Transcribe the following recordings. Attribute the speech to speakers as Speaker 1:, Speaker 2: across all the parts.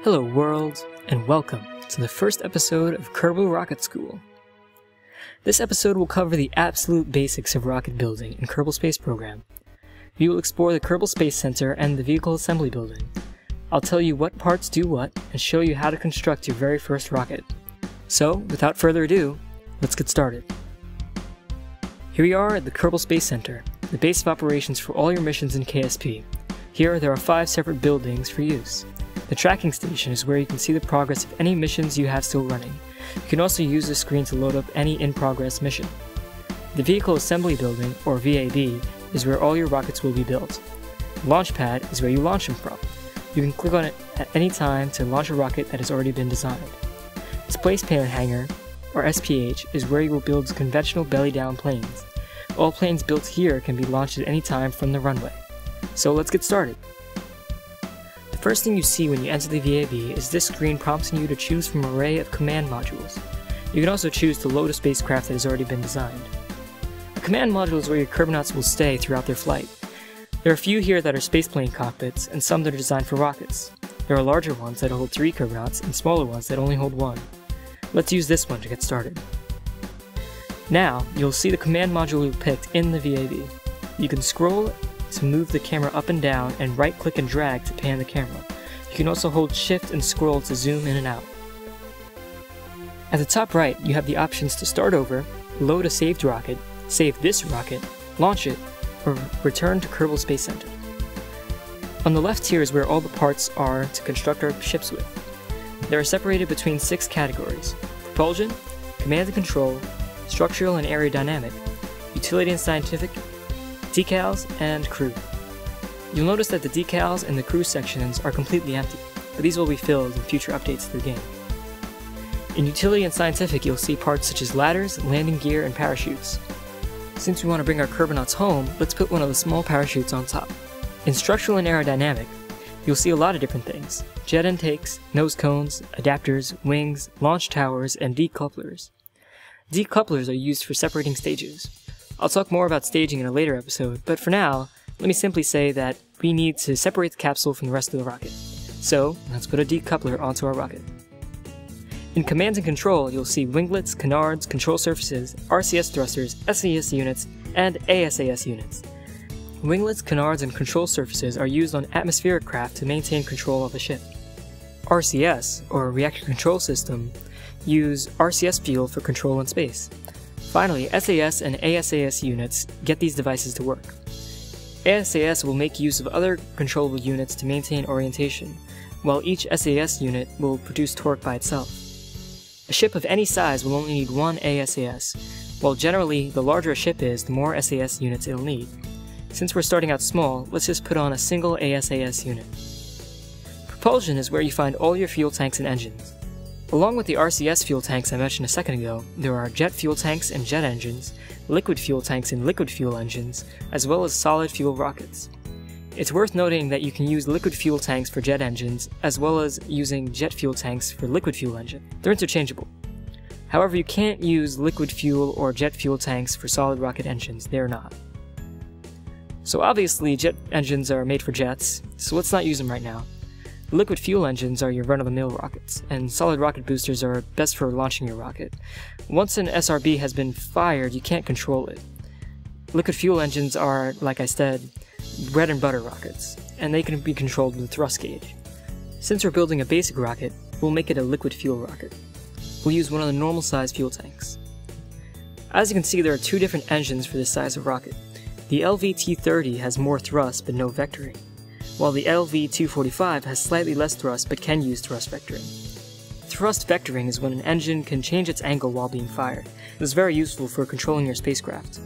Speaker 1: Hello world, and welcome to the first episode of Kerbal Rocket School. This episode will cover the absolute basics of rocket building in Kerbal Space Program. We will explore the Kerbal Space Center and the vehicle assembly building. I'll tell you what parts do what, and show you how to construct your very first rocket. So, without further ado, let's get started. Here we are at the Kerbal Space Center, the base of operations for all your missions in KSP. Here, there are 5 separate buildings for use. The tracking station is where you can see the progress of any missions you have still running. You can also use this screen to load up any in-progress mission. The Vehicle Assembly Building, or VAB, is where all your rockets will be built. Launchpad is where you launch them from. You can click on it at any time to launch a rocket that has already been designed. Space Plane Hangar, or SPH, is where you will build conventional belly-down planes. All planes built here can be launched at any time from the runway. So let's get started. The first thing you see when you enter the VAB is this screen prompting you to choose from an array of command modules. You can also choose to load a spacecraft that has already been designed. A command module is where your Kerbonauts will stay throughout their flight. There are a few here that are spaceplane cockpits, and some that are designed for rockets. There are larger ones that hold 3 Kerbonauts, and smaller ones that only hold 1. Let's use this one to get started. Now, you'll see the command module you picked in the VAB. You can scroll to move the camera up and down, and right-click and drag to pan the camera. You can also hold shift and scroll to zoom in and out. At the top right, you have the options to start over, load a saved rocket, save this rocket, launch it, or return to Kerbal Space Center. On the left here is where all the parts are to construct our ships with. They are separated between 6 categories: propulsion, command and control, structural and aerodynamic, utility and scientific, decals, and crew. You'll notice that the decals and the crew sections are completely empty, but these will be filled in future updates to the game. In utility and scientific, you'll see parts such as ladders, landing gear, and parachutes. Since we want to bring our Kerbonauts home, let's put one of the small parachutes on top. In structural and aerodynamic, you'll see a lot of different things: jet intakes, nose cones, adapters, wings, launch towers, and decouplers. Decouplers are used for separating stages. I'll talk more about staging in a later episode, but for now, let me simply say that we need to separate the capsule from the rest of the rocket. So, let's put a decoupler onto our rocket. In command and control, you'll see winglets, canards, control surfaces, RCS thrusters, SAS units, and ASAS units. Winglets, canards, and control surfaces are used on atmospheric craft to maintain control of the ship. RCS, or Reactor Control System, use RCS fuel for control in space. Finally, SAS and ASAS units get these devices to work. ASAS will make use of other controllable units to maintain orientation, while each SAS unit will produce torque by itself. A ship of any size will only need 1 ASAS, while generally the larger a ship is, the more SAS units it'll need. Since we're starting out small, let's just put on a single ASAS unit. Propulsion is where you find all your fuel tanks and engines. Along with the RCS fuel tanks I mentioned a second ago, there are jet fuel tanks and jet engines, liquid fuel tanks and liquid fuel engines, as well as solid fuel rockets. It's worth noting that you can use liquid fuel tanks for jet engines, as well as using jet fuel tanks for liquid fuel engine. They're interchangeable. However, you can't use liquid fuel or jet fuel tanks for solid rocket engines. They're not. So obviously, jet engines are made for jets, so let's not use them right now. Liquid fuel engines are your run-of-the-mill rockets, and solid rocket boosters are best for launching your rocket. Once an SRB has been fired, you can't control it. Liquid fuel engines are, like I said, bread and butter rockets, and they can be controlled with a thrust gauge. Since we're building a basic rocket, we'll make it a liquid fuel rocket. We'll use one of the normal size fuel tanks. As you can see, there are 2 different engines for this size of rocket. The LVT-30 has more thrust but no vectoring, while the LV-245 has slightly less thrust but can use thrust vectoring. Thrust vectoring is when an engine can change its angle while being fired. This is very useful for controlling your spacecraft.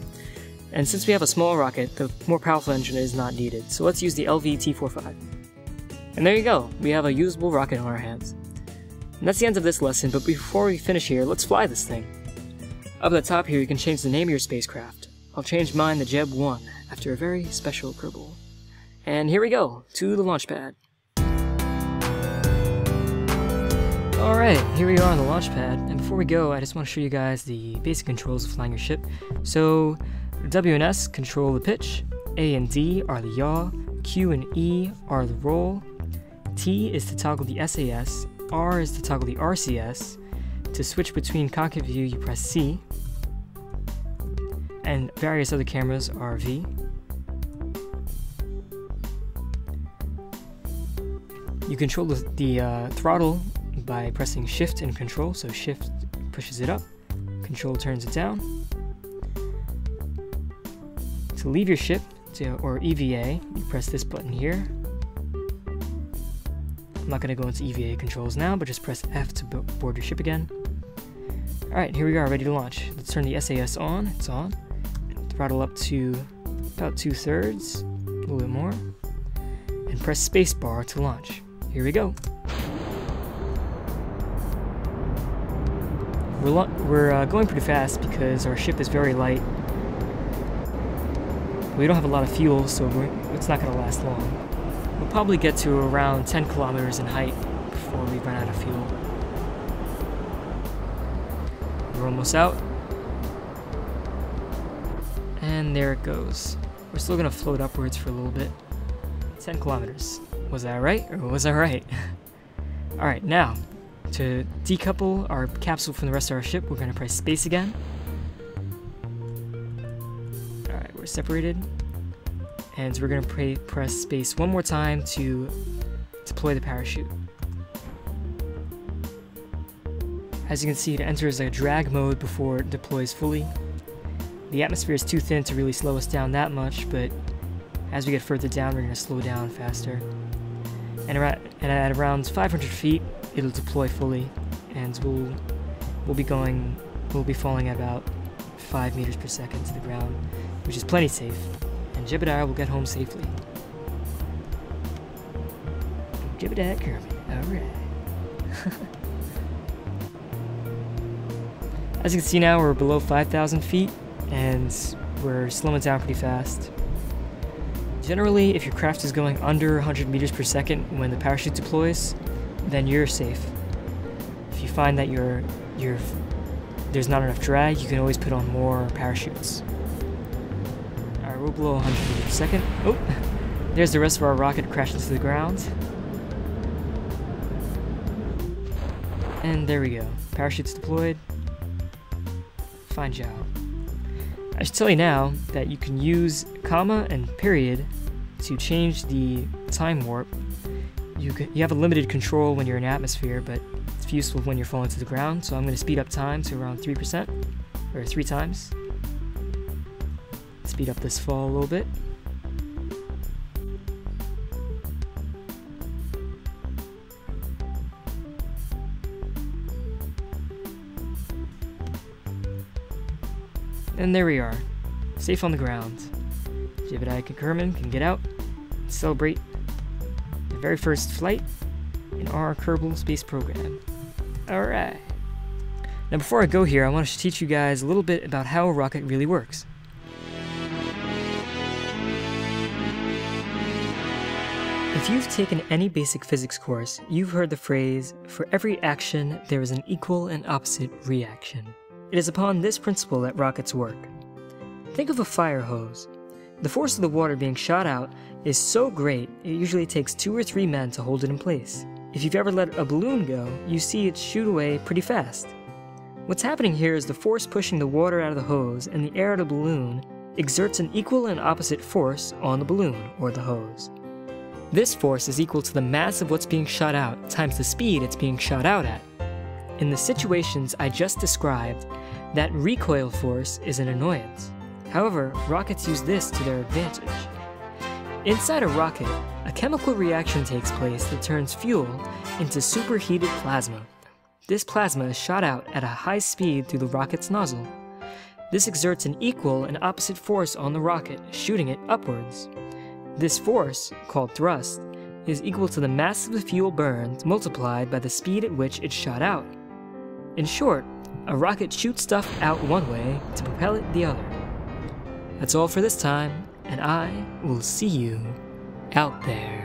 Speaker 1: And since we have a small rocket, the more powerful engine is not needed, so let's use the LV-T45. And there you go, we have a usable rocket on our hands. And that's the end of this lesson, but before we finish here, let's fly this thing. Up at the top here, you can change the name of your spacecraft. I'll change mine to Jeb 1, after a very special Kerbal. And here we go, to the launch pad. Alright, here we are on the launch pad, and before we go, I just want to show you guys the basic controls of flying your ship. So, W and S control the pitch, A and D are the yaw, Q and E are the roll, T is to toggle the SAS, R is to toggle the RCS. To switch between cockpit view, you press C, and various other cameras are V. You control the throttle by pressing Shift and Control, so Shift pushes it up, Control turns it down. To leave your ship, or EVA, you press this button here. I'm not going to go into EVA controls now, but just press F to board your ship again. Alright, here we are, ready to launch. Let's turn the SAS on, it's on. Throttle up to about 2/3, a little bit more. And press spacebar to launch. Here we go. We're going pretty fast because our ship is very light. We don't have a lot of fuel, so it's not going to last long. We'll probably get to around 10 kilometers in height before we run out of fuel. We're almost out. And there it goes. We're still going to float upwards for a little bit. 10 kilometers. Was that right? Or was I right? Alright, now, to decouple our capsule from the rest of our ship, we're going to press space again. Alright, we're separated. And we're going to press space one more time to deploy the parachute. As you can see, it enters a drag mode before it deploys fully. The atmosphere is too thin to really slow us down that much, but as we get further down, we're going to slow down faster. And at around 500 feet, it'll deploy fully, and we'll be falling at about 5 meters per second to the ground, which is plenty safe. And Jebediah will get home safely. Jebediah Kermit, alright. As you can see now, we're below 5,000 feet, and we're slowing down pretty fast. Generally, if your craft is going under 100 meters per second when the parachute deploys, then you're safe. If you find that there's not enough drag, you can always put on more parachutes. Alright, we're below 100 meters per second. Oh, there's the rest of our rocket crashing to the ground. And there we go. Parachutes deployed. Fine job. I should tell you now that you can use comma and period to change the time warp. You have a limited control when you're in atmosphere, but it's useful when you're falling to the ground, so I'm going to speed up time to around 3%, or 3 times. Speed up this fall a little bit. And there we are, safe on the ground. Jebediah Kerman can get out and celebrate the very first flight in our Kerbal Space Program. Alright. Now before I go here, I want to teach you guys a little bit about how a rocket really works. If you've taken any basic physics course, you've heard the phrase, "For every action, there is an equal and opposite reaction." It is upon this principle that rockets work. Think of a fire hose. The force of the water being shot out is so great, it usually takes 2 or 3 men to hold it in place. If you've ever let a balloon go, you see it shoot away pretty fast. What's happening here is the force pushing the water out of the hose and the air out of the balloon exerts an equal and opposite force on the balloon, or the hose. This force is equal to the mass of what's being shot out times the speed it's being shot out at. In the situations I just described, that recoil force is an annoyance. However, rockets use this to their advantage. Inside a rocket, a chemical reaction takes place that turns fuel into superheated plasma. This plasma is shot out at a high speed through the rocket's nozzle. This exerts an equal and opposite force on the rocket, shooting it upwards. This force, called thrust, is equal to the mass of the fuel burned multiplied by the speed at which it's shot out. In short, a rocket shoots stuff out one way to propel it the other. That's all for this time, and I will see you out there.